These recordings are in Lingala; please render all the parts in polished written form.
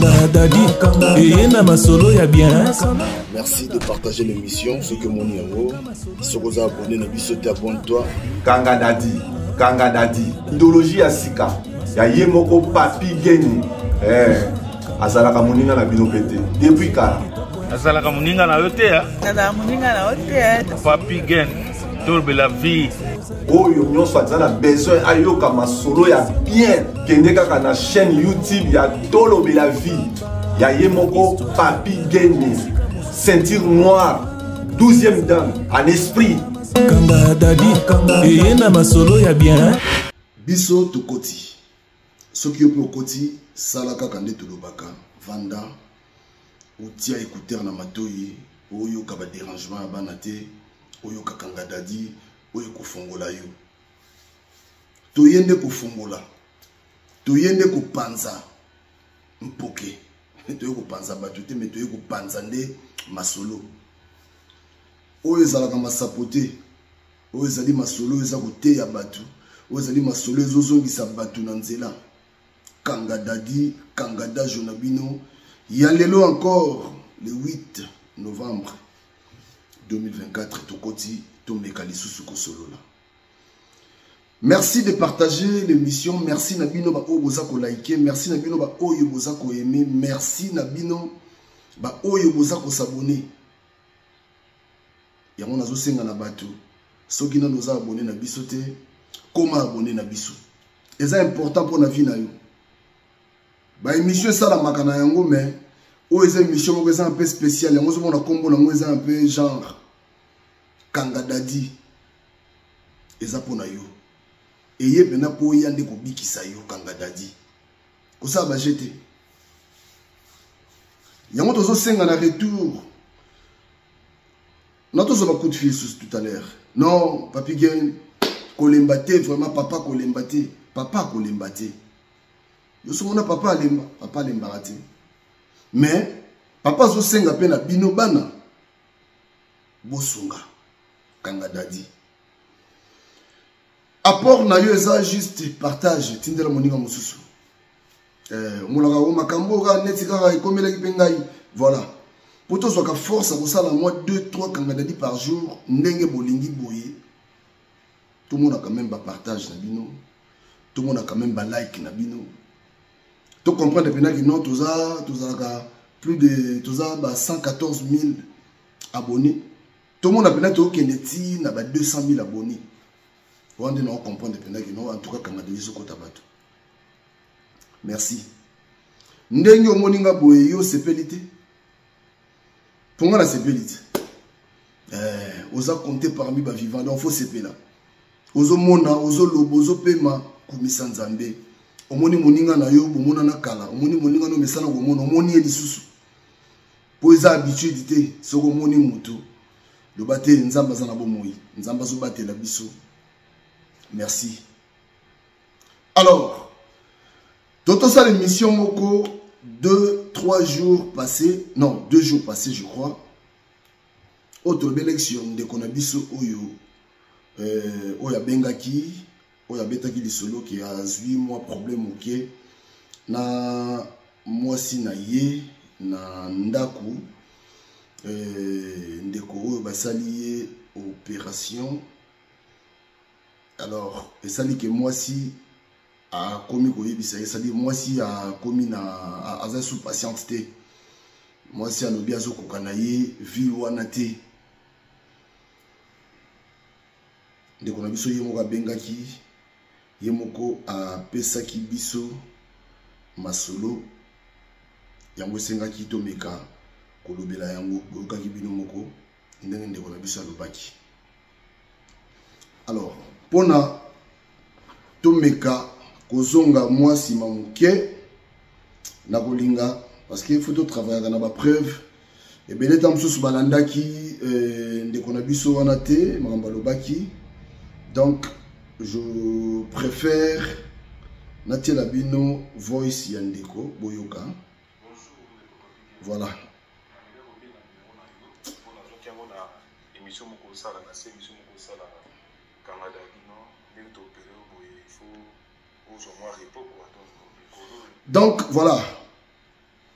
Kanga Dadi, et na masolo ya bien. Merci de partager l'émission. Ce que mon numéro, si vous avez abonné, ne sautez abonne-toi. Kanga Dadi, idéologie ya sika, ya yemoko papi geni. Azalaka moninga na bino pete. Depuis kala. Azalaka moninga na yote ya. Azalaka moninga na yote ya. Papi geni, torbe la vie. Oyo nyonso azala besoin ayoka masolo ya bien. Kende kaka na chaîne YouTube ya Tolobe la vie. Ya yemoko papi geni. Ceinture noire, 12e dame, en esprit. Kanga Dadi, et na masolo ya bien. Biso tokoti. Soki yope okoti, salaka kande tolobaka, vanda, outia écouteur na matoyi, oyo kaba dérangement ya banate, oyo Kanga Dadi, oyo kofongola yo. Toyende kofongola. Toyende kopanza mpoke. Toyende kopanza batote, mais toyende kopanza nde masolo. Oyo ezalaka masapote. Oyo ezali masolo eza kote ya batu. Oyo ezali masolo ezozongisa batu na nzela. Kanga Dadi, Kanga Da Jonabino. Yalelo encore le 8 novembre 2024. Tokoti, Tomeka Lisusu Kosolola. Merci de partager l'émission. Merci Nabino ba oyo boza ko liker. Merci Nabino ba oyo boza ko aimer. Merci Nabino ba oyo boza ko s'abonner. Yango nazo senga na batu. Soki na noza abonné na biso te, comment abonner na biso. C'est important pour la vie na yo. Ba émission ça la makana yango mais o eza émission moko eza un peu spécial. Yango zo na kombo na ngo eza un peu genre Kanga Dadi. Eza pona yo. Eye pena po yande ko bikisa yo Kanga Dadi. Ko sa ba jeter. Yango tozo senga na retour. Non, tous coup de fil tout à l'heure. Non, papi Gen, Kolembate, vraiment papa Kolembate. Papa Kolembate. Yo sommes na papa Lemba, papa Lembarate. Mais, papa zo senga pena bino bana. Bosunga. Kanga Dadi. Apport na yo eza juste partage. Tindela moninga mosusu. Moulaka o makambo ga netika ga ikomela kipengai. Voilà. Pour toi, soit force à ça, la moi 2-3 Kanga Dadi par jour, n'enge bolingi boye. Tout le monde a quand même un partage nabino. Tout le monde a quand même un like nabino. Tu comprends depuis que non, tout ça plus de 114 000 abonnés. Tout le monde a peut-être Kennedy n'a pas 200 000 abonnés. On ne comprend depuis que non, en tout cas Kanga Dadi ce côté bateau. Merci. N'enge o moninga boye yo sepelité. Pour moi, c'est bélite. Osa compter parmi les vivants, donc il faut se là. Ozo mona, ozo lobo, ozo pema, komisa nzambe. Omoni moninga na yo, bomona na kala. Omoni moninga no mesana bomona, omoni elisusu. Po eza habitude soko moni mutu. Le bate nzamba za na bomoi, nzamba zo bate la biso. Merci. Alors, toto ça l'émission moko 2-3 jours passés, non, 2 jours passés, je crois. Autre élection de Konabiso Oyo, Oya Bengaki, Oya Betaki de Solo qui a 8 mois problème, ok. Na moi si na ye, na Ndaku, Ndeko Oyo Basali opération. Alors, et ça dit que moi si a commis moi si a commis na sous patienté moi si a lobi azo kokanaye vie wana te ndeko na biso yemoko abengaki yemoko a pesaki biso masolo yango sengaki tomeka kolobela yango boyokaki bino moko ndenge ndeko na biso alobaki. Alors pona tomeka kozonga moi si mamuke na kolinga parce qu'il faut travailler dans la preuve et bien l'état msusu balandaki ndeko na biso wana te makamba lobaki donc je préfère natie la bino voice ya ndeko boyoka voilà. Donc voilà,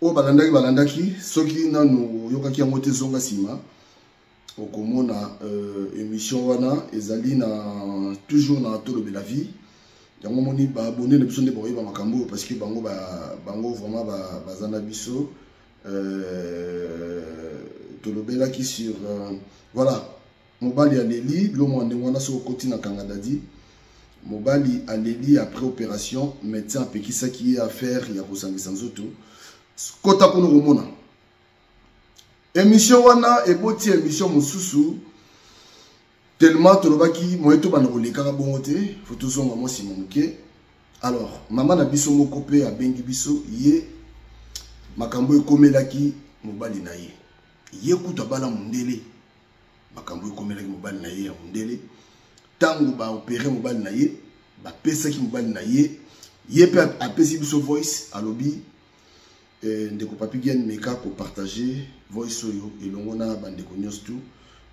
o balandaki soki nanu yokaki yango te zonga sima okomona émission wana ezali na toujours na Tolobe la vie yango moni ba abonné na biso nde boyeba makambo parce que bango vraiment bazana biso Tolobelaki sur voilà mobali aleli lomo ndenge wana so koti na kangadadi mobali aleli après opération médecin apekisa ki affaire ya kosangisa nzoto kota kono komona émission wana eboti émission mosusu tellement tolobaki moyeto bana kolekaka bongo te photo zonga mo sima muke alors mama na biso moko pe abengi biso ye makambo ekomelaki mobali na ye kuta bala mundele makambo ekomelaki mobali na ye ya mundele tango ba opérer mobali na ye ba pesaki mobali na ye pe apesi biso voice alobi ndeko papi gen meka ko partager voice oyo elongo na bandeko nyos tout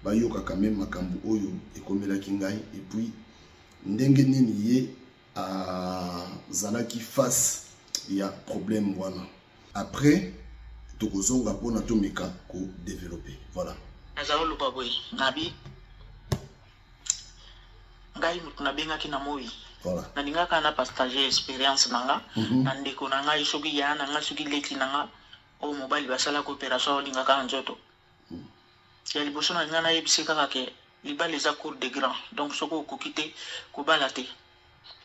ba yoka quand même makambo oyo ekomelaki ngai et puis ndenge nini ye a zalaki face ya problème wana après tokozonga pona to meka ko développer voilà azalo lupa boy nabi ngai mutu nabengaki na moi voilà na ningaka na partager expérience nanga na ndeko na ngai soki ya na ngai soki leki nanga o mobile basala ko opération lingaka nzoto ya liboso na ngana yebise kaka ke libala eza cour de grand donc soko okokite ko balate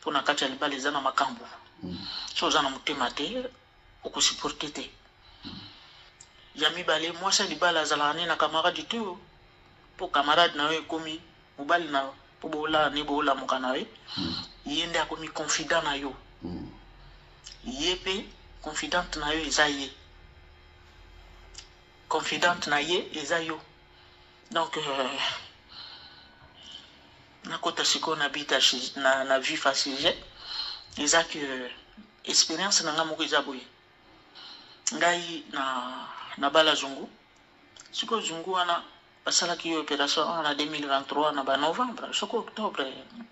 pona kati ya libala eza na makambo so za na mutema te okusupporter te ya mibale mwasa libala zalane na camarade tu po camarade na we komi mobali na po bola ne bola mokana we yende akomi confident na yo yepe confident na yo ezaye confident na ye ezayo donc na kota siko na bita na vie facile eza que expérience na nga moko eza boye ngai na bala zungu siko zungu wana basalaki opération en 2023 na ba novembre soko octobre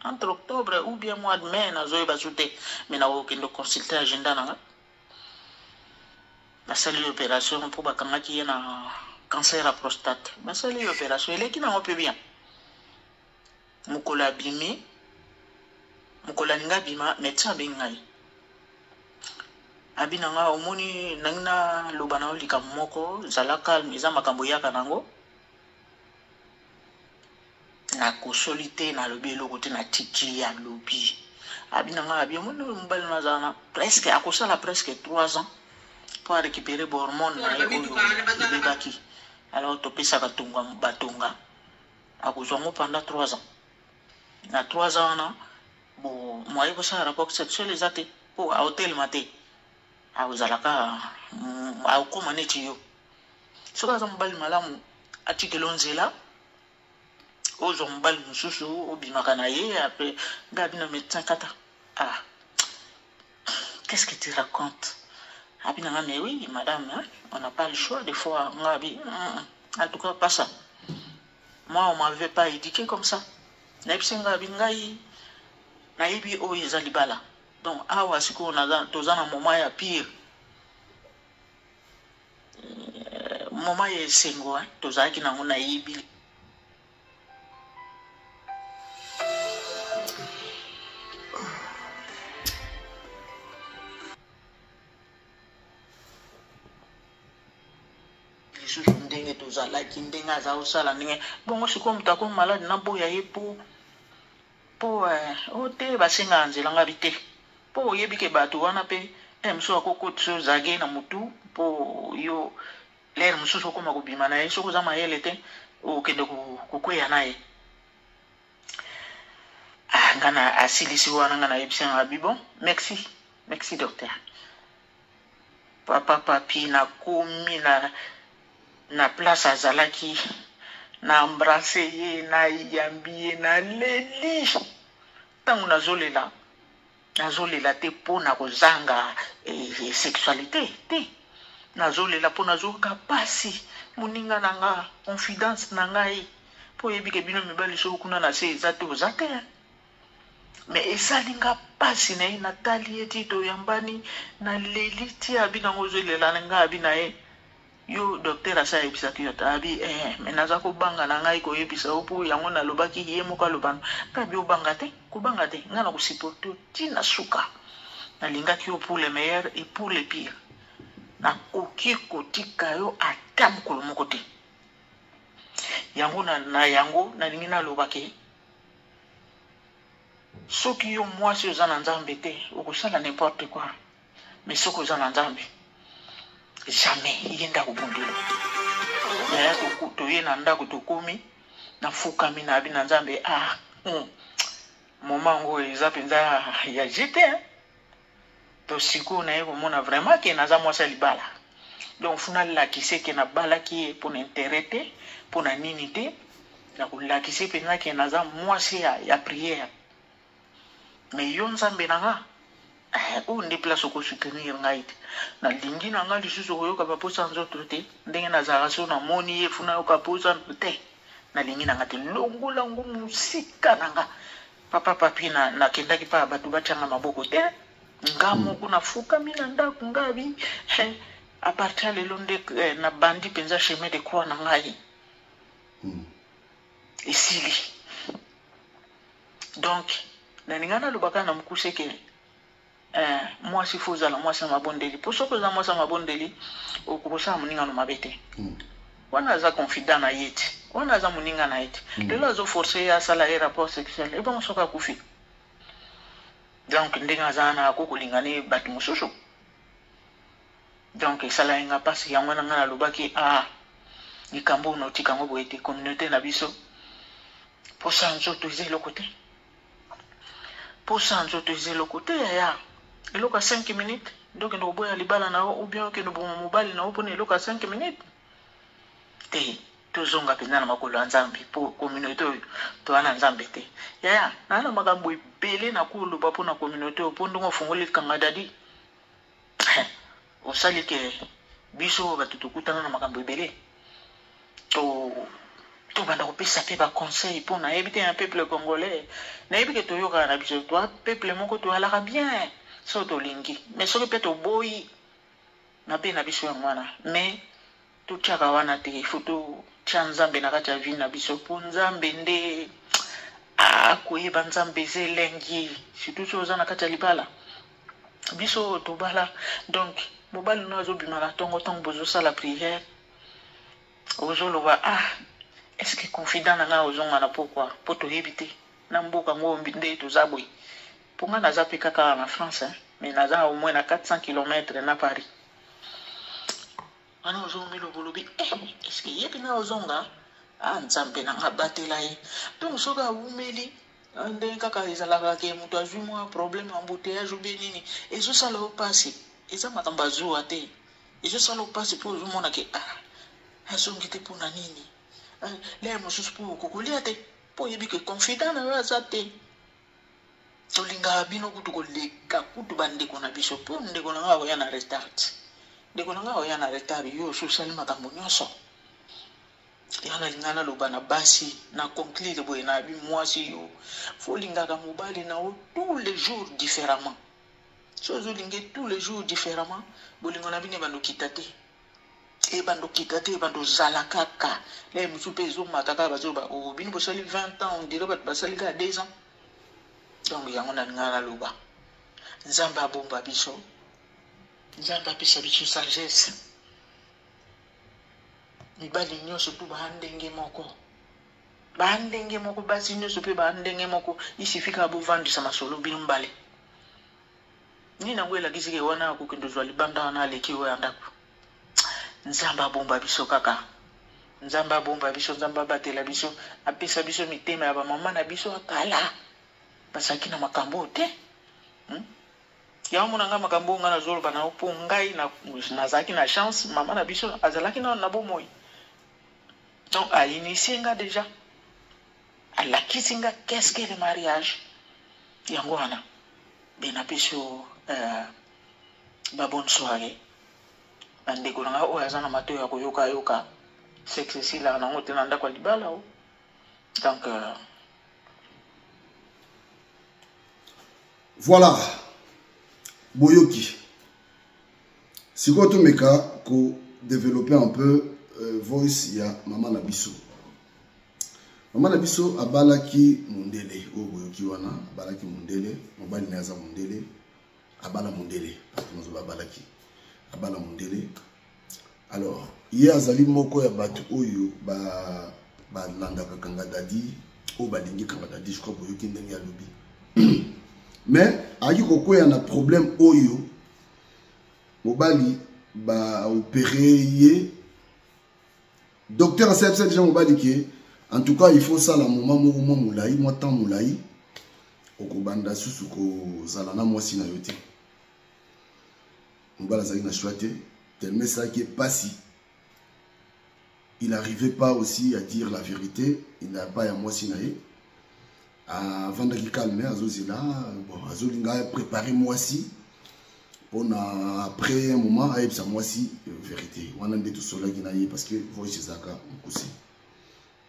entre octobre ou bien mois de mai na zoe bazute mais na okendo consulter agenda nanga basali opération pour bakangaki na cancer à prostate basali opération eleki na ngope bien mukola bimi mukola ninga bima médecin bengai abinanga omoni nangina lobana olika moko zala calme eza makambo yaka nango na kosolite na lobi eloko te na tiki ya lobi abinanga abi omoni mbali na zana presque akosala presque 3 ans pour récupérer bo hormone na oyo bebaki alors topesa batonga akozwango pendant 3 ans na 3 ans na bon moye kosala rapport sexuel ezate po a hotel mate aozalaka akoma neti yo soka aza mobali malamu atikelo nzela ozwa mobali mosusu obimaka na ye après ngabi na médecin kata qu'est-ce que tu racontes abinanga mais oui madame hein? On n'a pas le choix des fois ngabi en tout cas pas ça moi on m'avait pas éduqué comme ça naipsenga bingai naibi oyo eza libala donc awa siko na tozana moment ya pire moment ya sengo hein tozaki nango na yibi lisusu ndenge tozalaki ndenge aza osala ndenge bongo siko mutako malade na boya ye po ote basenga nzela ngabi te po oyebi ke bato wana pe mosusu akokoti so zage na mutu po yo lere mosusu okoma kobima na ye soko oza mayele te okende kokweya na ye ngana asilisi wana ngana yebisanga bon merci docteur papa papi na komi na place azalaki na embrasser ye na yambi ye na leli tango nazolela te po na kozanga sexualité te nazolela po nazoka pasi moninga nanga confidence na ngai po yebi ke bino mibali so kuna na se eza te oza te mais esalinga pasi na ye natali eti toyambani na leli ti abi nango ozolela nga abi na ye yo docteur asa yebisaki yo abi me naza kobanga na ngai koyebisa yo mpo yango nalobaki ye moko alobano kabi obanga te kobanga te nga na kosiporte ntina suka nalingaki yo pour le meilleur et pour le pire nakoki kotika yo ata mokolo moko te yango na yango nalingi nalobaki soki yo mwasi oza na nzambe te okosala n'importe quoi mais soki oza na nzambe jamais ye ndako bondelo naya toye na ndako tokomi nafukami na abi na nzambe moma ngo eza mpenza ya jete to sikoyo naye komona vraiment ke naza mwasi ya libala donc funa lakise ke nabalaki ye mpo na intere te mpo na nini te na kolakise mpenza ke naza mwasi ya priere mais yo nzambe na nga oyo nde place okosoutenir ngai te nalingi na nga lisusu koyoka baposa nzoto te ndenge nazalaka so namoni ye funa yoka posa te nalingi na nga te longola ngo mosika na nga papa papi nakendaki mpa bato batianga maboko te nga moko nafukami na ndako ngabi apartir lelo nde na bandi mpenza chemin de croix na ngai esili donc nalinga nalobaka na mokuse ke mwasi fo ozala mwasi ya mabondeli mpo soki oza mwasi ya mabondeli okokosala moningano mabe te wana aza confident na ye te wana aza moninga na ye te lelo azoforce ye asala ye rapport sexuel ebongo soki akufi donc ndenge aza na akokolingana ye bato mosusu donc esala ye nga mpasi yango na nga nalobaki likambo oyo nautika yango boye te communauté na biso mposa nzoto eza eloko te mposa nzoto eza eloko te yaya eloko ya 5 minutes ndokende koboya libala na yo ou bien okende boma mobali na yo mpona eloko ya 5 minutes te tozonga mpenza na makolo ya nzambe mpo communauté oyo toza na nzambe te yaya naa na makambo ebele na koloba mpo na communauté oyo mpo ndenge ofungoli likanga dadi osali ke biso bato tokutana na makambo ebele tobanda kopesa mpe baconseil mpo nayebi te ya peuple congolais nayebi ke toyokaka na biso toa peuple moko toyalaka bien so tolingi mais soki mpe toboyi na mpe na biso yango wana mais totiaka wana te ifo totia nzambe na kati ya vie na biso mpo nzambe nde koyeba nzambe eza elengi surtout so oza na kati ya libala biso tobala donc mobali no azobimaka ntongo bozosala prière ozoloba est-ce que confident na nga ozonga na pourquoi mpo toyebi te na mboka ngo nde toza boye mpo nga naza mpe kaka na France mais naza au moins na 400 km na Paris wana ozomela bolobi est-ce que ye mpena ozonga nzambe na nga batela ye donc soki awumeli ndenge kaka ezalaka ke moto azwi mwa problème embouteillage obe nini ezosala yo mpasi eza makambo azuwa te ezosala yo mpasi mpo ozomona ke azongi te mpona nini leye mosusu mpo okokolia te mpo oyebi ke confident na yo aza te tolingaka bino kutu koleka kutu bandeko na biso mpo ndeko na nga oya na retard ndeko na nga oya na retard yo oso osali makambo nyonso ya nalinga naloba na basi na conclure boye na abi mwasi yo folingaka mobali na yo tous les jours différemment so ozolinge tous les jours différemment bolingo na bino ebandokita te ebandokita te ebandozala kaka le mosusu mpe ezomata kaka bazoba bino bosali 20 ans on dirait bato basali kaka 2 ans donc yango nalinga naloba nzambe abomba biso nzambe apesa biso sagesse mibali nyonso tu bandenge moko basi nyonso mpe bandenge moko isifi kaka bovandisa masolo bino mbale nini nango elakisi ke wana akokende ozwa libanda wana aleki oyo ya ndako nzambe abomba biso kaka nzambe abomba biso nzambe abatela biso apesa biso mitema ya bamama na biso akala basaki na makambo te yango monanga makambo nga nazoloba na mpo ngai nazalaki na chance mama na biso azalaki na bomoi donc ainitie nga déjà alakisi nga qu'est-ce que le mariage yango wana benapesi yo babonne soirée bandeko na nga oyo aza na matoi ya koyoka sexe esilaka nango te na ndako ya libala o donc Voilà. Boyoki. Si vous avez développer un peu voice, il y a Maman Nabiso. Maman Nabiso a balaki mundele. Oh, Boyoki wana. Balaki mundele. Mobali naza mundele. Abala mundele. Balaki. Abala mundele. Alors, hier, Azali Moko ya batu oyo ba landa kakanga dadi. O ba lingi kanga dadi. Je crois que Boyoki ndenge ya lobi. Mais, ayi koko ya na problème oyo. Mobali ba opéré. Docteur Asep déjà Mobali qui en tout cas il faut ça la moment moulaï moi temps moulaï okobanda susuko zalana moi sina yote Mobali zali na choité tellement ça qui est passé il n'arrivait pas aussi à dire la vérité il n'a pas à moi sinaé avant de calmer azozila bon azolinga préparer moi si on a après un moment à ça moi si vérité on a dit tout cela qui n'a parce que voice zaka aussi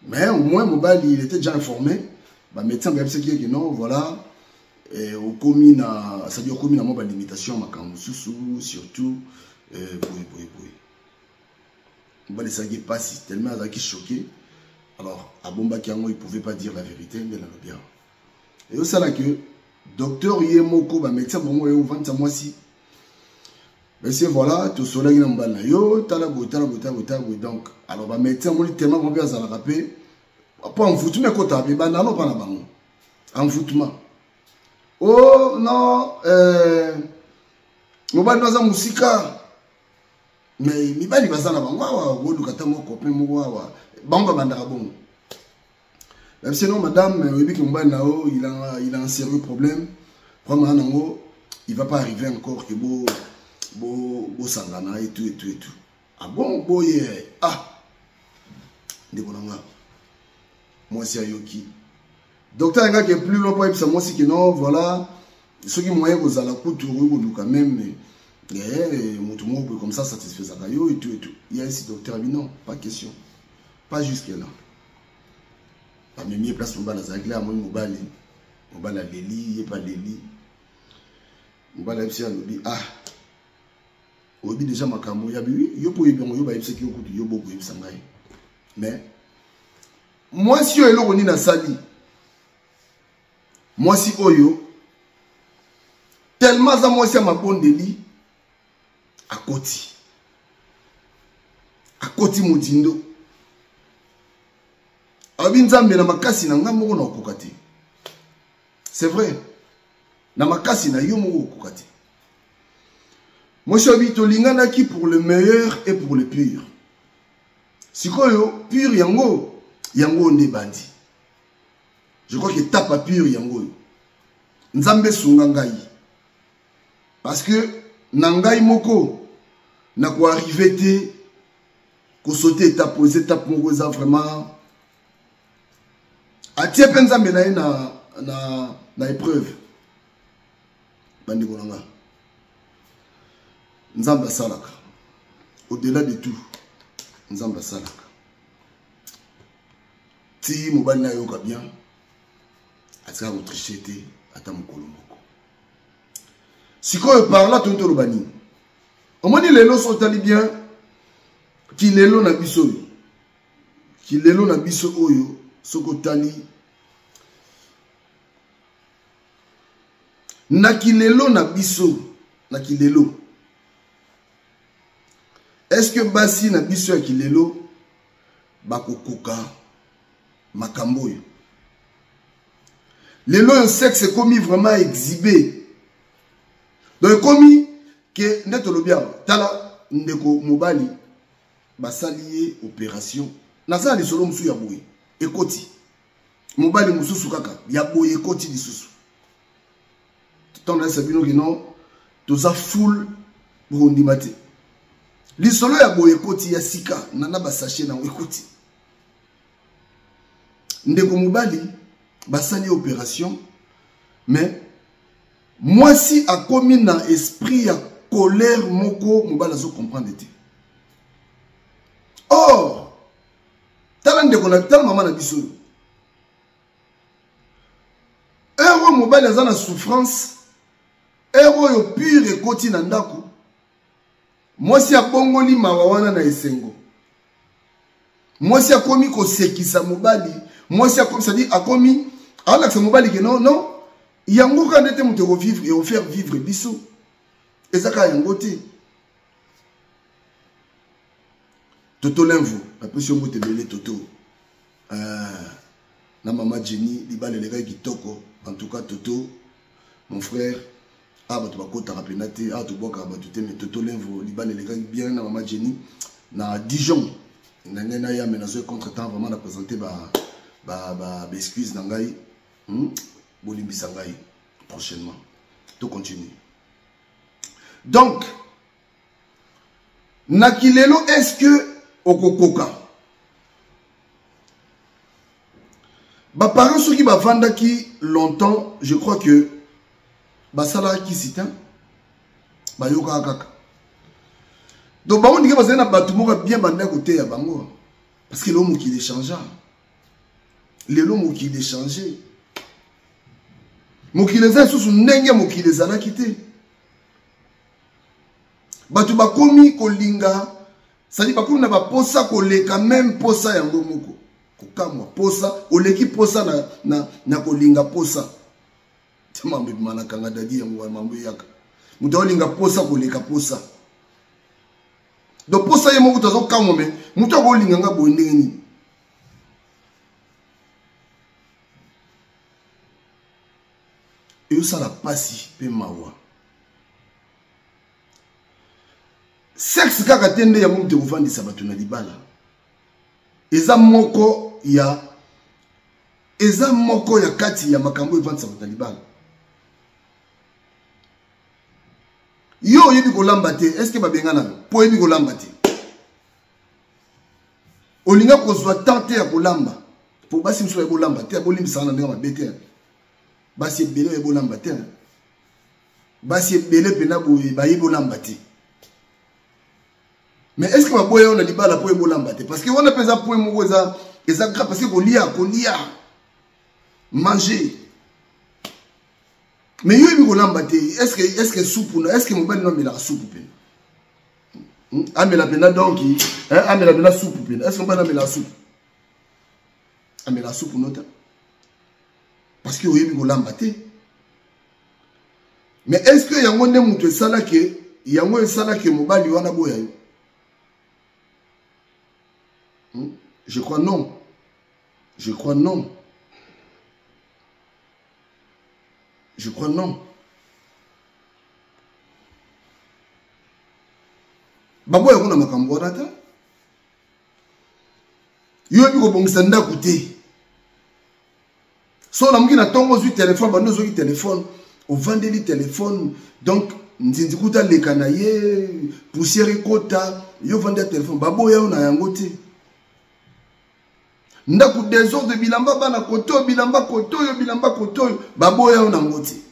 mais au moins Mobali il était déjà informé bah médecin bien c'est que non voilà au commune ça dit au commune moi limitation makambo susu surtout Mobali ça qui est passé tellement ça qui choqué alors à Bomba Kiango il pouvait pas dire la vérité mais là le bien et au ça là que docteur Yemoko bah médecin bon moi vendre ça moi si mais c'est voilà, tout cela qui est yo, donc, alors, bah, médecin, moi, tellement bon bien, ça l'a rappelé. Pas en foutu, mais quand tu as non, pas la banque. En foutement. Oh, non, Mobali dans la musique. Mais, il va dire ça la banque. Waouh, du kata mon copain, waouh, banque bandara bon. Même sinon, madame, il a un sérieux problème. Premièrement, il ne va pas arriver encore que beau. Bo sangana et tout. Ah bon, boye. Ah. Ndebonanga. Moi c'est Ayoki. Docteur nga qui est plus long pour ça moi c'est que non voilà ceux qui moyen aux ala couturu quand même mutumo comme ça satisfait ça et tout. Il y a ici docteur non, pas question. Pas jusque là. Pas même place au bas la zagla mon Mobali. Mobali la Leli, pas Leli. Mobali la lobby ah. Obi déjà makambo ya bi yo po yebongo yo ba yebse ki okutu yo boko yebsa ngai mais moi si yo eloko ni na sali moi si oyo tellement za moi si mabondeli akoti mutindo abi nzambe na makasi na ngamoko na okokati c'est vrai na makasi na yo moko okokati. Moi, je suis qui pour le meilleur et pour le pire. Si vous pur yango on est bandit. Je crois que tape à pur yango. Nzambe sungangai. Parce que nangai moko n'a quoi arriver te ko sauter étape poser étape moko ça vraiment. Atie penza mena na épreuve. Bandi konanga. Nzamba salaka. Au-delà de tout, Nzamba salaka. Si Mobali na yoka bien, atika votre chete ata mokolo moko. Si ko parla tonto lobani. Omoni lelo sotali bien ki lelo na biso yo. Ki lelo na biso oyo soko tali. Na ki lelo na biso, na ki lelo. Est-ce que basi na biso ya kilelo bakokoka makambo yo? Lelo un sexe commis vraiment exhibé. Donc commis que neto lobia tala ndeko Mobali basalié opération. Na ça li solo musu ya boye. Ekoti. Mobali mususu kaka ya boye ekoti lisusu. Tant là sabino que non toza full bondimate. Lisolo ya boye koti ya sika nana basache na ekoti. Ndeko Mobali basali opération mais moi si a commis na esprit ya colère moko Mobali azo comprendre te. Or tala ndeko na tala maman na biso. Heureux Mobali aza na souffrance ero yo pure ekoti na ndako mwasi abongoli mawa wana na esengo mwasi akomi kosekisa mobali mwasi akomi c'est-à-dire akomi alakisa mobali ke non yango ka ndete moto revivre et faire vivre biso ezaka yango te Toto Lenvo la position moto belé Toto na maman Jenny libale les gars kitoko en tout cas Toto mon frère ah bato bakota rapena te ah to boka bato te mais Toto Lenvo libale les gars bien na maman Jenny na Dijon na ya menazo contre temps vraiment na présenter ba excuse na ngai bolimbisa ngai prochainement to continue donc nakilelo est-ce que okokoka ba parents ceux qui ba vanda qui longtemps je crois que ba sala qui sita ba yoka kaka donc ba on dit que ba na batu mo bien banda côté ya bango parce que l'homme qui est changé l'homme qui est changé mokile za susu ndenge mokile zala kité batu bakomi kolinga sali bakomi na baposa koleka même posa yango moko kokamwa posa oleki posa na kolinga posa temambe manakanga dadi yango mambo yaka muto olinga posa koleka posa do posa ye moko tazo kamwa me muto akolinga nga boye ndenge nini et ça la pasi pe mawa sexe kaka tende ya mutu kovandisa bato na libala eza moko ya kati ya makambo evandisa bato na libala yo oyebi kolamba te est ce que babengana po oyebi kolamba te olinga kozwa tante ya kolamba po basi mosusu ebolamba te abolimbisaka na ndenge mabe te basi ebele ebolamba te basi ebele pena boye bayebolamba te mais est-ce que baboye on a libala po ebolamba te parce que on a pesa po moko eza grave parce que kolia manger mais yo ebi kolamba te est-ce que soupe na est-ce que mobali no mela soupe pe amela pena donc amela pena soupe pe est-ce que mobali no mela soupe amela soupe nota parce que oyebi kolamba te mais est-ce que yango nde mutu esala ke mobali wana boya yo je crois non baboya kuna makambo wana ta yo ebi kobongisa ndako te so na muki na tongo zwi téléphone bando zwi téléphone ovandeli téléphone donc nzinzi kuta leka na ye poussière ekota yo vanda téléphone baboya yo na yango te ndako désordre bilamba bana koto bilamba koto baboya yo na ngoti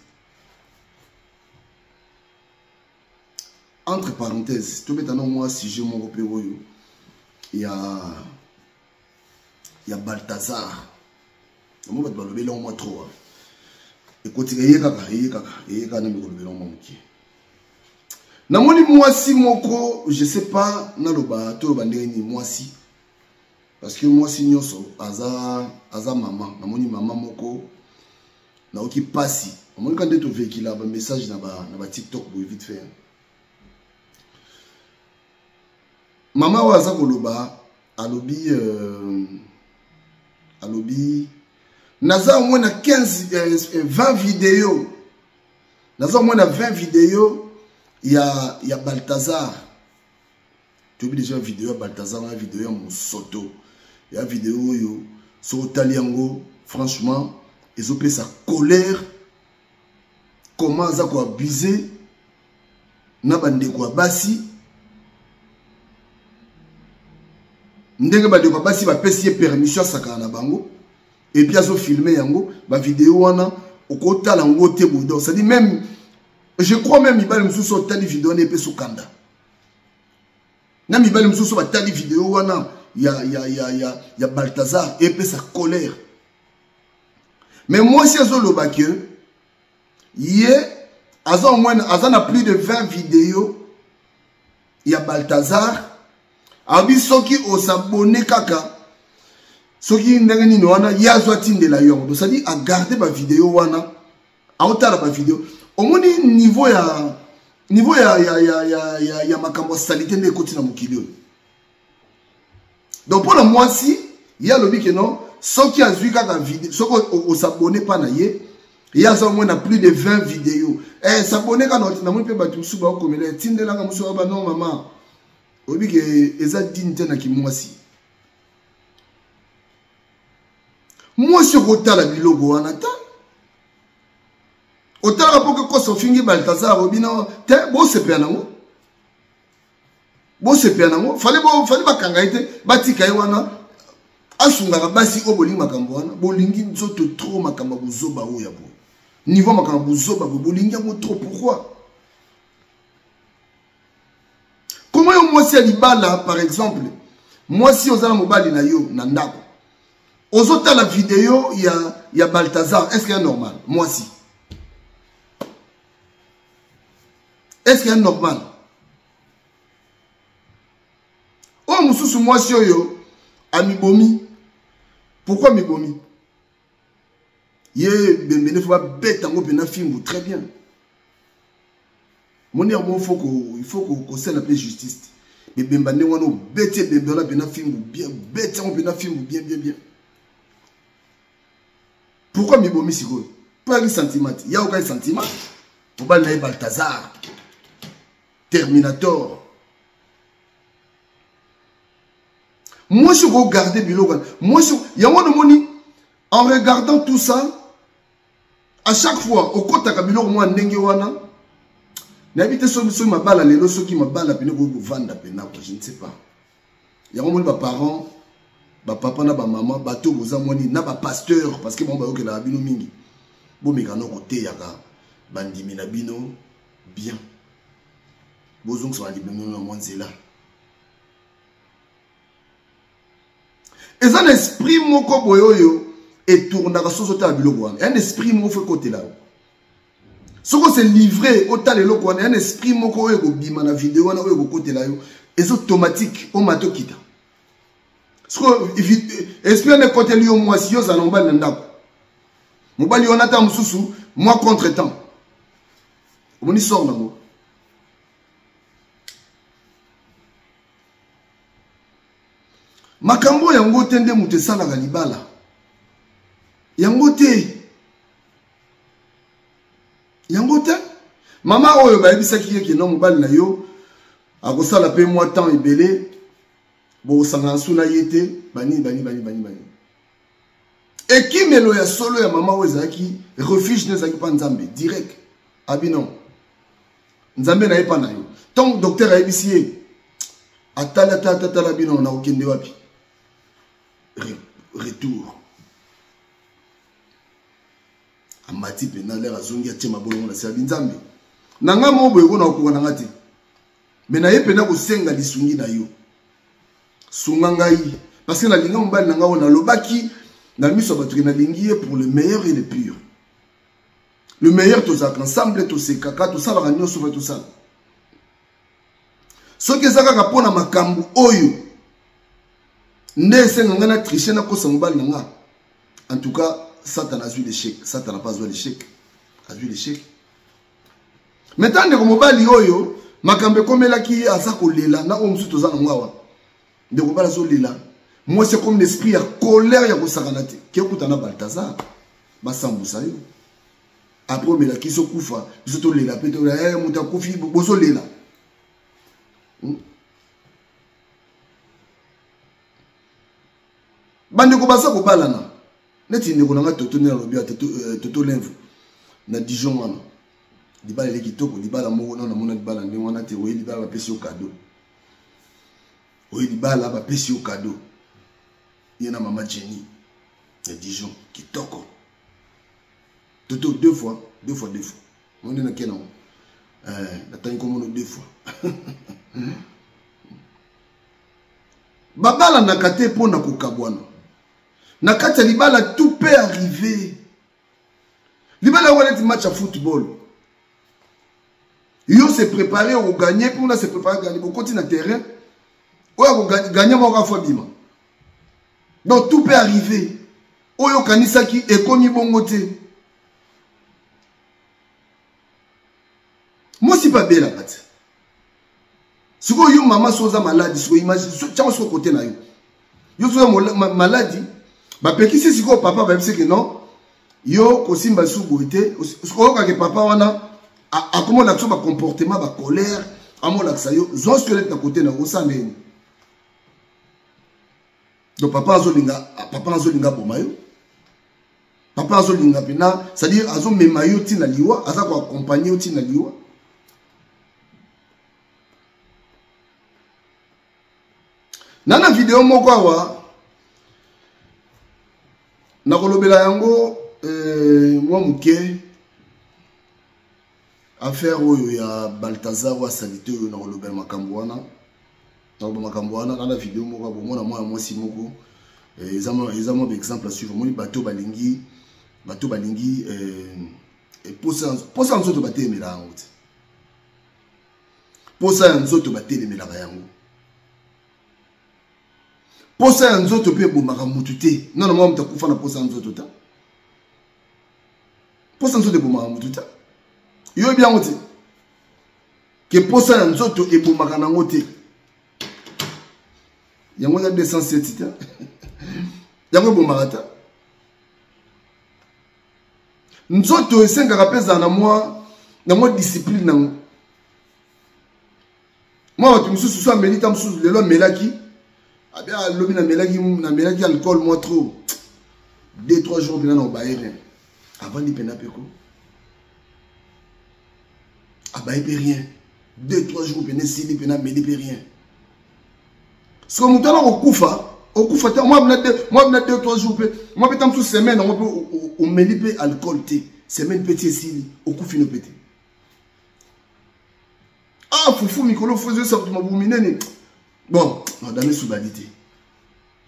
entre parenthèses to betana moi sujet mon pe oyo ya Balthazar mo ba balobela mo trop ekoti kaka na mikolobela mo muki na moni mwasi moko je sais pas na loba to bandeni mwasi parce que mwasi nyoso aza mama na moni mama moko na oki pasi na moni quand to vekila ba message na ba TikTok bo vite fait mama waza koloba alobi naza moins na 20 vidéos naza moins na 20 vidéos ya Balthazar tu as déjà vidéo ya Balthazar na vidéo ya Mosoto ya vidéo yo so taliango franchement ils ont pris sa colère comment ça ko abuser na bande ko basi ndenge bande ko basi ba pesi permission sakana na bango et puis azo filmer yango ba vidéo wana okota la ngote bodo ça dit même je crois même ibale msuso tali vidéo ne pe sukanda na mibale msuso ba tali vidéo wana ya Balthazar et pe sa colère mais moi si azo loba que ye Azan a plus de 20 vidéos. Il y a Balthazar. Abi soki osabone kaka. Soki ndengeni wana yazwa tindela yongo. C'est-à-dire à garder ma vidéo wana. A otala ma vidéo. Au moins niveau ya makambo salité ne koti na mukilio. Donc pour le mois-ci, il y a le que non, ceux qui ont vu kaka vidéo, ceux qui s'abonné pas na ye, il y a au moins plus de 20 vidéos. Eh s'abonner quand on a mon pe batu suba ko mele tindela nga muso ba non maman. Obi que eza dinte na ki mois-ci. Moi sur kota la bilogo wana ta. Autant rapport que quand Sofingi Balthazar Robino, te bo se penango. Bo se penango, fallait ba kangaite, batika wana asunga basi oboli makambo wana, bolingi nzoto trop makamba buzoba oya bo. Niveau makamba buzoba bo bolingi mo trop pourquoi? Comment moi si alibala par exemple, moi si ozala mobali na yo na ndako. Ozota la vidéo il y a Balthazar, est-ce que c'est normal? Moi si. Est-ce qu'il est normal? Oh, Moussou, moi, si yo, a mibomi. Pourquoi mibomi? Yé, ben, faut pas bête en open film, très bien. Mon il faut qu'on sait la paix justice. Mais ben, ben, on bête, ben, on a ben film, bien, bête, on ben film, bien. Pourquoi mibomi, si quoi? Pas un sentiment. Il y a aucun sentiment. Pour pas le Balthazar. Terminator. Moi, je regardais Bilogan. Moi, il y a un moni. En regardant tout ça, à chaque fois, au côté de Bilog, moi, Nengewana, n'habite sur ma balle, les lots qui m'a balle, je ne sais pas. Il y a un moni, parents, papa, maman, bateau, na pasteur, parce que mon bateau, la bino mingi. Bon, mais quand on côté, yaka, bandimi na bino, bien. Bozong soit dit là. Et un esprit moko boyoyo et tourne à la bilogo. Un esprit moko côté là. Ce qu'on s'est livré au tal et l'eau, un esprit moko ego bima na vidéo na ego côté là. Et automatique au mato kita. Ce qu'on esprit ne côté lui au moins si yo zalomba nandako. Mobali on attend mususu moi contre temps. On y sort là. Makambo yango tende mutesala galibala. Yango te. Mama oyo ba yebisa ki no mobali na yo akosala pe moi temps ebele bo sanga suna yete bani. Et qui melo ya solo ya mama wezaki refuge nezaki pa nzambe direct. Abinon. Nzambe na yepa na yo. Tant docteur a yebisi atala bino na okende wapi. Retour. Amati pena l'air azongi atie mabolo na sabi nzambe. Nanga mobo eko na okuka na ngati. Mais na ye pena ko senga lisungi na yo. Sunga ngai parce que na linga mbali nanga ona lobaki na miso batuki na lingi pour le meilleur et le pur. Le meilleur tous ensemble tous ces kaka tout ça va gagner sur tout ça. Ce que ça ka pona makambu oyo. En tout cas, Satan a joué l'échec. Satan n'a pas joué l'échec. A joué l'échec. Maintenant, comme mobali oyo, makambe komela ki azako lela na omsu toza ngwawa. De kobala zo lela. Moi c'est comme l'esprit à colère ya kosakanate. Ki okutana Balthazar. Ba sambusa yo. Après mela ki so kufa, biso to lela pe to muta kufi bozo lela. Bande ko basa ko balana neti ndeko nanga toto ne lobia toto lenvu na Dijon wana libala le kitoko libala moko na mona libala ndi wana te oyi libala ba pesi au cadeau oyi libala ba pesi au cadeau yena mama Jenny na Dijon kitoko toto deux fois on est na kenan natani ko mono deux fois babala nakate pona ko kabwana. Nakati libala tout peut arriver. Libala wana ti match à football. Yo se préparer au gagner pour se préparer à gagner. Vous continuez le terrain. Vous gagner mon fois bima. Donc tout peut arriver. Oyo kanisa ki ekomi bongote. Moi si pas bien la patte. Si vous avez maman soza maladie, si vous imaginez, si vous avez côté na yo. Yo soza maladie, ba pekisi si papa va dire que non. Yo kosimba suboité, si vous avez papa wana a comment l'action ba comportement ba colère, a mon l'action yo, zo squelette na côté na osandeni. Donc papa azolinga bomayo. Papa azolinga pena, c'est-à-dire azo memayo tina liwa, aza ko accompagner tina liwa. Nana vidéo moko awa nakolobela yango mwa muke affaire oyo ya Balthazar wa salite oyo nakolobela makambo wana nana vidéo moko bomona mwa mwasi moko ezamo exemple à suivre moni bato balingi posa nzoto batelemela yango te posa ya nzoto batelemelaka yango posa ya nzoto pe bomaka mutu te non moi mutakufa na posa ya nzoto ta posa nzoto bomaka mutu ta yo bien ngote ke posa ya nzoto ebomaka nango te yango na 207 ta yango bomaka ta nzoto esengaka peza na moi discipline nango moi watu mususu so amelita mususu lelo melaki abia lobi na melaki alcool moi trop 2-3 jours bien na baire avant di pena peko abaye pe rien 2-3 jours pena sili pena meli pe rien ce que mutana okufa ta moi na 2-3 jours pe moi petam sous semaine on peut meli pe alcool te semaine petit sili okufi no pété ah fufu mikolo faisait ça pour m'abominer. Bon, on a donné sous validité.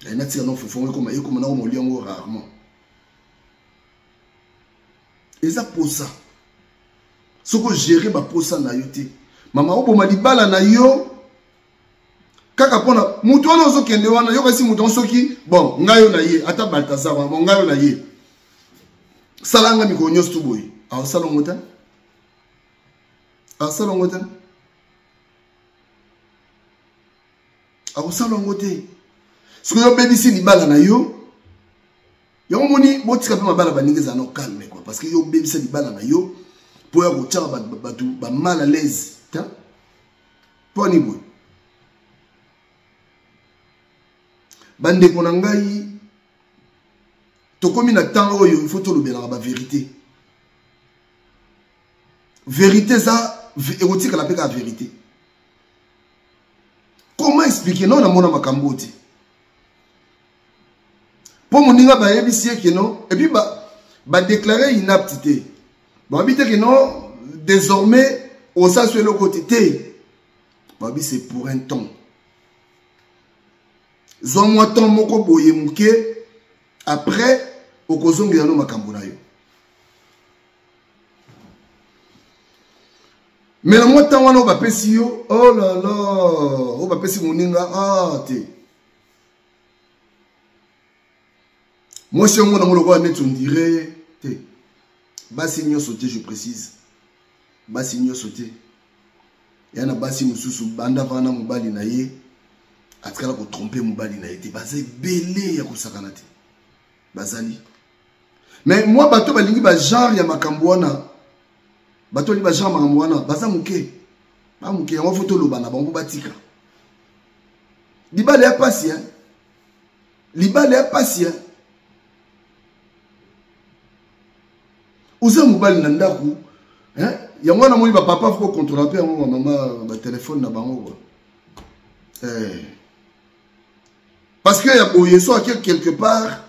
Il y a des gens qui font comme on lit rarement. Et ça pour ça. Ce que gérer pour ça na yote. Maman obo malibala na yo. Kaka pona mutu wana zo kende wana yo kasi mutu soki bon ngayo na ye ata Balthazar wa ngayo na ye. Salanga mikonyo stuboy. A salongota. A salongota. A salongote. Ce que yo bebisi libala na yo. Yo moni botika pe mabala baningeza no calme quoi parce que yo bebisi libala na yo pour ya kotia batu ba mal à l'aise, ta? Poni boy. Bande ko na ngai to komi na temps oyo il faut to lobela ba vérité. Vérité ça érotique la peka vérité. Comment expliquer non na mona makambo ti? Pour mon ninga ba yebisi que non et puis ba déclarer inaptité. Ba bité que non désormais au ça sur le côté. Ba bi c'est pour un temps. Zo moi temps moko boye muke après okozongi na no makambo na yo. Mais le mois temps wana ba pesi yo oh là là o ba pesi moninga ah te. Moi, si on a net, on dirait, Bassigno sauté, je précise. Bassigno sauté. Il y a un bassi moussou, banda vana moubali naye. Atkala ko tromper moubali naye. Basé belé ya kosakanate. Basali. Mais moi, bato balingi ba genre ya makambouana. Bato li ba genre makambouana. Basa mouke. Ba mouke. On photo lobana. Bambo batika. Libale ya pasi, hein. Libale ya pasi, hein. Oza mobali na ndaku hein yango na moni ba papa faut contrôler pe yango maman ba téléphone na bango parce que ya boye so quelque part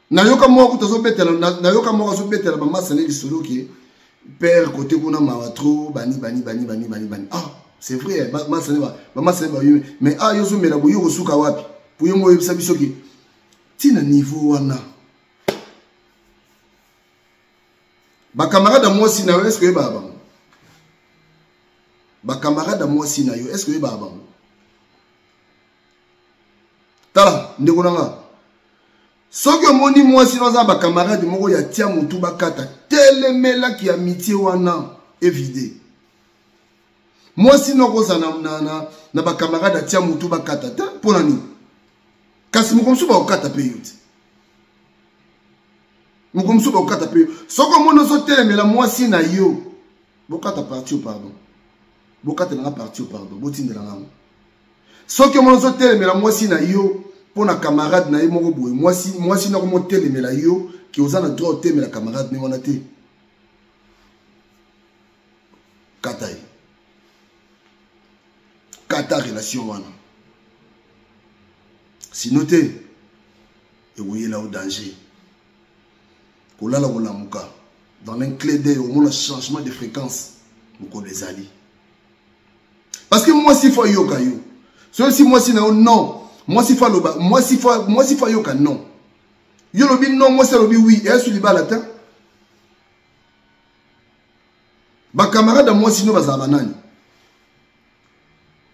na yoka mo ko tozo betela na yoka mo ko so betela ba masane ki solo ki père côté kuna mawatro bani ah c'est vrai masane ba mais ah yozo mela boyo ko suka wapi pour yo mo yebisa biso ki tina niveau wana. Ba camarade à moi si na est-ce que baba ba camarade moi si na yo est-ce que ba bango tala ndeko nanga soki omoni moi si noza ba camarade moko ya tia mutu bakata telemela ki amitié wana évidé moi si noko za na ba camarade tia mutu bakata ta pona ni kasi mukomsu ba okata pe yote mukomsu ba okata pe soko mono so telemela moi si na yo bokata parti pardon bokata na parti pardon botindela ngamo soki mono so telemela moi si na yo pona camarade na ye moko boye moi si na ko mo telemela yo ki ozana droit telemela camarade ni wana te kata relation wana sinon te et oui là au danger kolala kolamuka dans un clé d'œil au moins changement de fréquence beaucoup des alliés parce que moi si faut yoka yo si moi si non moi si faut loba moi si faut yoka non yo lobi non moi c'est lobi oui et sur libala ta ba camarade moi si no bazaba nani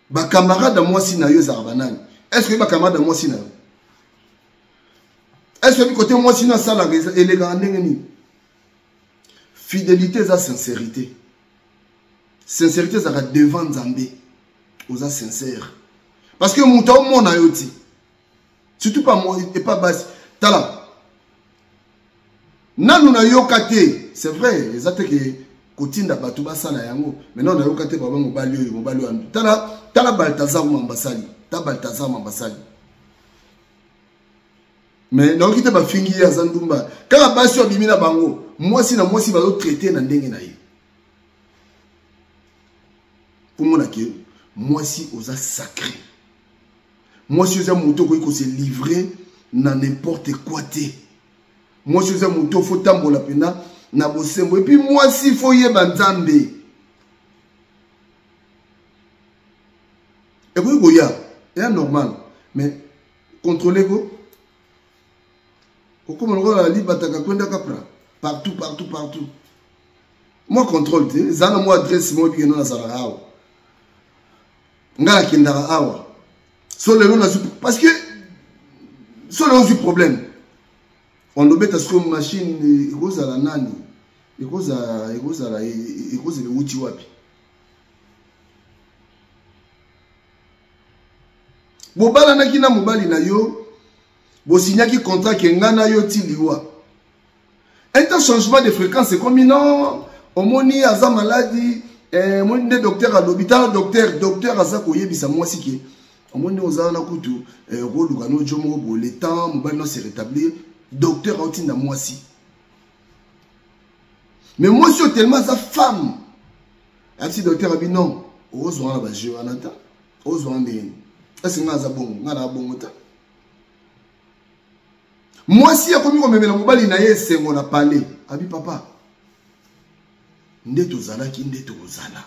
ba camarade moi si na yo zaba nani est-ce que ba camarade moi si na est-ce que côté moi si na sala élégant ndengeni fidélité et sincérité. Sincérité, ça va devant Zambé. Vous êtes sincère. Parce que mon temps, mon ayoti. Surtout pas moi, et pas basse. Tala. Nan nous n'ayons kate. C'est vrai, les attaques que Kotine da Batouba Sana Yango. Mais non, on a eu kate pour mon balio, mon balio. Tala Baltazar ou Mambassali. Ta Baltazar Mambassali. Mais non, qui te va finir à Zandumba. Quand la basse sur Bimina Bango. Moi si va traiter na ndenge na ye. Pour moi moi si osa sacré. Moi si osa moto ko se livrer na n'importe quoi te. Moi si osa moto faut tambola pena na bosembo et puis moi si faut yeba nzambe. Et puis goya, c'est normal mais contrôlez go. Comment on va la libataka kwenda kapra. Partout. Moi, contrôle, zana moi adresse moi bien dans la salle. Ngala kindara awa. So le na parce que so le du problème. On doit mettre sur machine ikoza la nani. Ikoza le uchi wapi. Bobala na kina mobali na yo. Bo signaki contrat ke ngana yo tiliwa. Un changement de fréquence, c'est comme non, au moni aza maladie, moni des docteurs à l'hôpital, docteur aza koye bisa moi si qui, au moni oza na kutu, rôle gano jomo bo le temps, mobile non se rétablir, docteur a na moi si. Mais moi je suis tellement sa femme, un petit docteur a dit non, ozo na ba jeu anata, ozo na ndeni, est-ce que ngaza bon, ngana bon ta. Moi si a commis comme la mobile na ye c'est mon a parlé. Abi papa. Ndeto zala ki ndeto zala.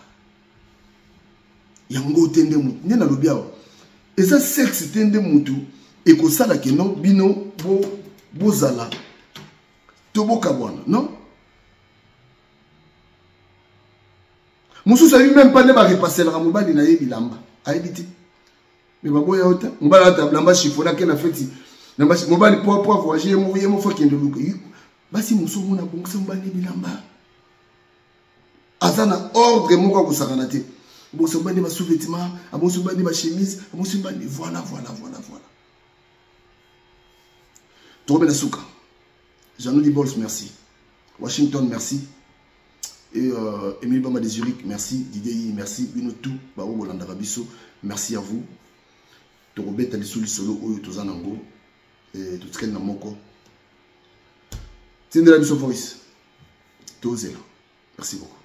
Yango tende mutu. Nena lobia. Eza sexe tende mutu et ko sala ke non bino bo zala. Tobo kabwana, non? Musu sa même pas ne ba repasser la mobile na ye bilamba. Aibiti. Mais baboya ota, mobile ata blamba chifona ke na feti. Mobile pour voyager, mon frère qui est de l'ouïe. Basi muso mona bongsa mbali bilamba. Azana ordre moko ko sakanate. Bongsa mbali ba sous-vêtements, abongsa mbali ba chemise, abongsa mbali voilà. Tobe na suka. Jean-Louis Bols merci. Washington merci. Et Émile Bamba de Zurich merci. Didier merci. Binotou Bao Bolanda Rabiso merci à vous. Torobeta de solo oyo tozanango. Et tout ce qu'elle n'a moko. C'est de la mission voice. Tosé. Merci beaucoup.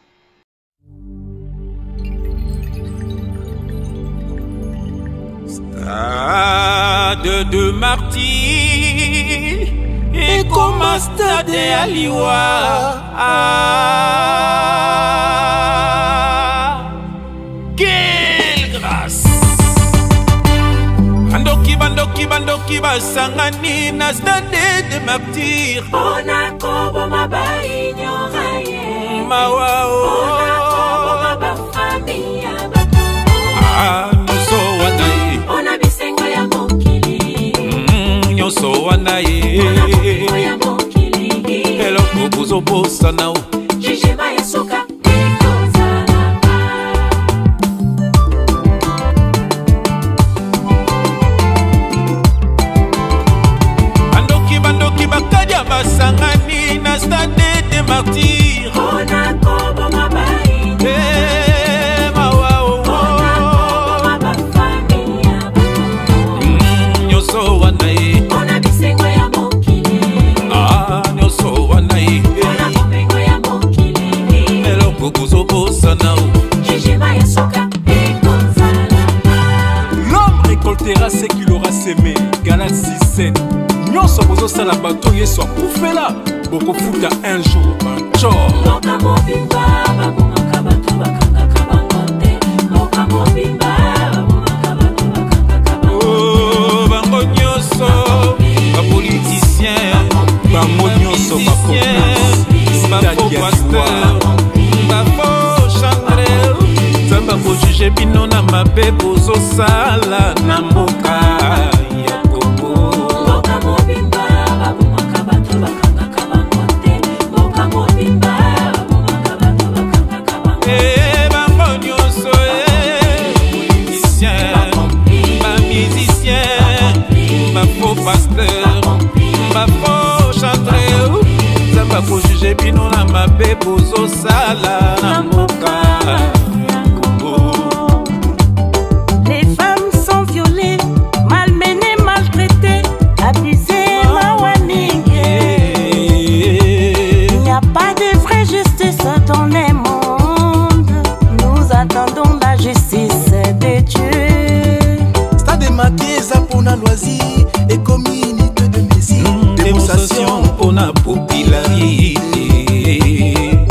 Stade de martyr et comme stade Aliwa. Quelle grâce! Bandoki basangani na stade de martyr. Ona kobo mabai nyoraye. Mawao. Ona kobo mabafamia nyonso wana ye eloko bozobosana o bandoki bakadia basangani na stade de martyr nyonso wana ye nyonso wana ye eloko bozobosana o l'homme récoltera ce qu'il aura semé. Galaxy 7 nyonso bozosala bato yesu akufela bokofuta un jour un chor bango nyonso bapoliticien bango nyonso bafo pasteur bafo chandrel nzambe akojuge bino na mabe bozosala na mboka ya Congo. Bango nyonso bamusicien bafo pasteur bafo chanteur nzambe akojuge bino na mabe bozosala na mboka. Les femmes sont violées, malmenées, maltraitées, abusées, il n'y a pas de vraie justice dans les mondes. Nous attendons la justice de Dieu. Stade marqué ça pour la loisir et communauté de messie. Démonstration pour la popularité.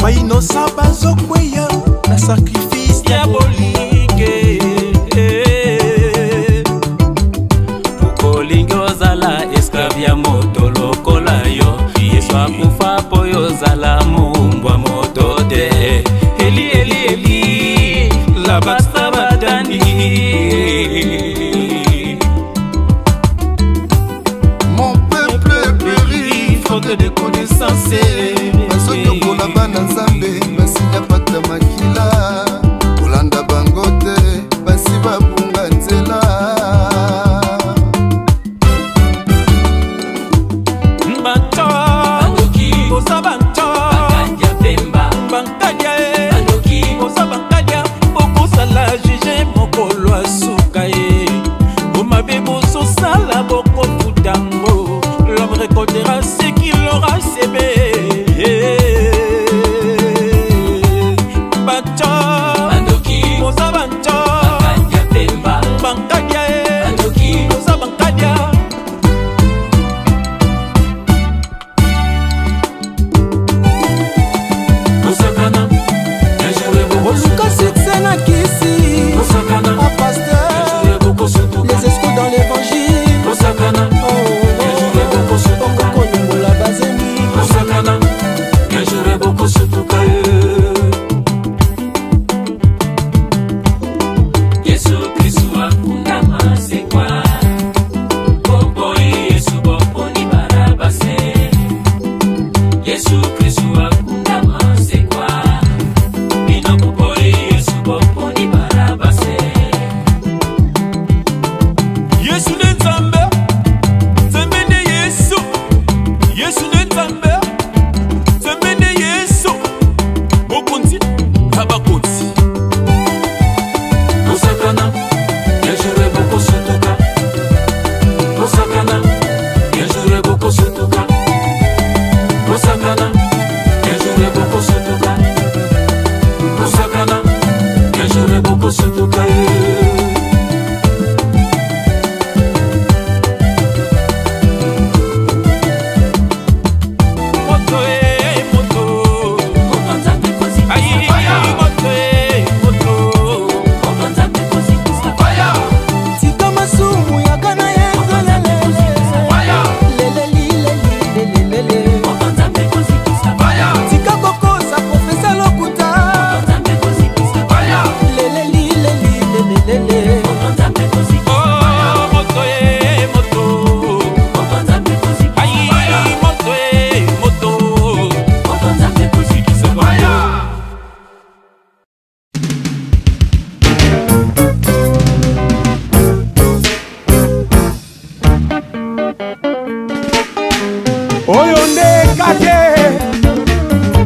Ma innocent bazokweya na sacrifice diabolique. Pukolingi ozala esclave ya moto lokola yo. Yesu akufa po yozala mumbwa moto de. Eli eli eli la basta batani. Mon peuple périt faute de connaissance. bazoyokola bana nzambe basinya pata makila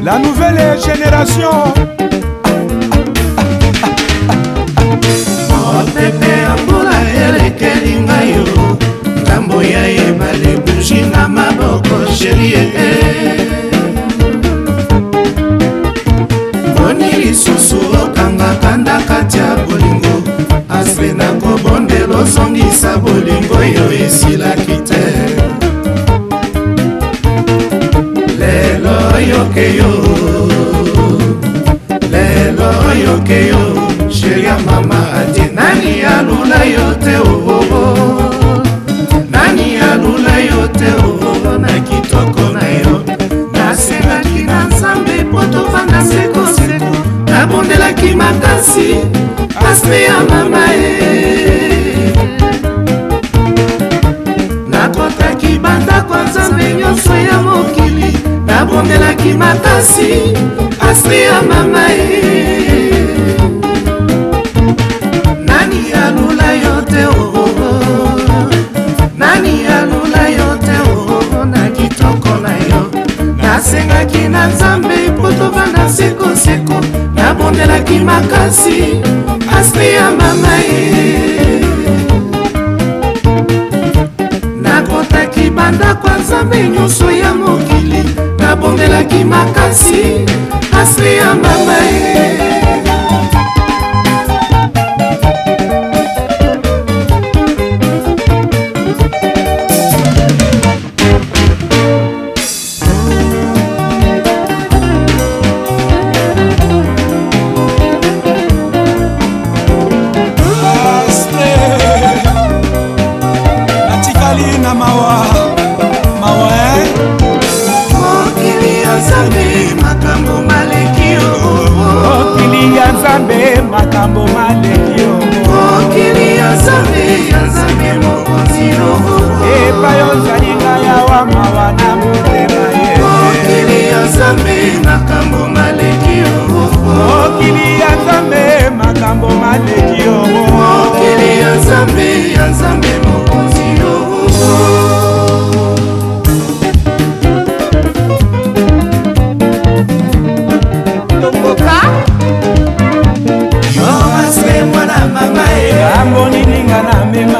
la nouvelle génération. Pepe ambula elekeli ngai yo ngambo ya ebale buji na maboko sherie boni lisusu okanga kanda kati ya bolingo aspe na kobondelo osongisa bolingo yo esilaki te lelo yokeyo sheria mama ati nani alula yote obobo nani alula yote obobo na kitoko na yo naselaki na nzambe po tovanda sekoseko nabondelaki makasi aspe ya mama nakotaki bandako nzambe nyonso ya mokili nabondelaki makasi aspe ya mama nani alula yote nani alula yote na kitoko na yo nasengaki na nzambe po tovanda sekoseko nabondelaki makasi aspe ya mama nakotaki bandako nzambe nyonso ya mokili nabondelaki makasi aspe ya mama makambo malekio okili ya nzambe mokonzi epa yo zalinga ya wamawa na motema ye okili ya nzambe makambo malekio okili ya nzambe makambo malekio okili ya nzambe mokonzi amonininga na mema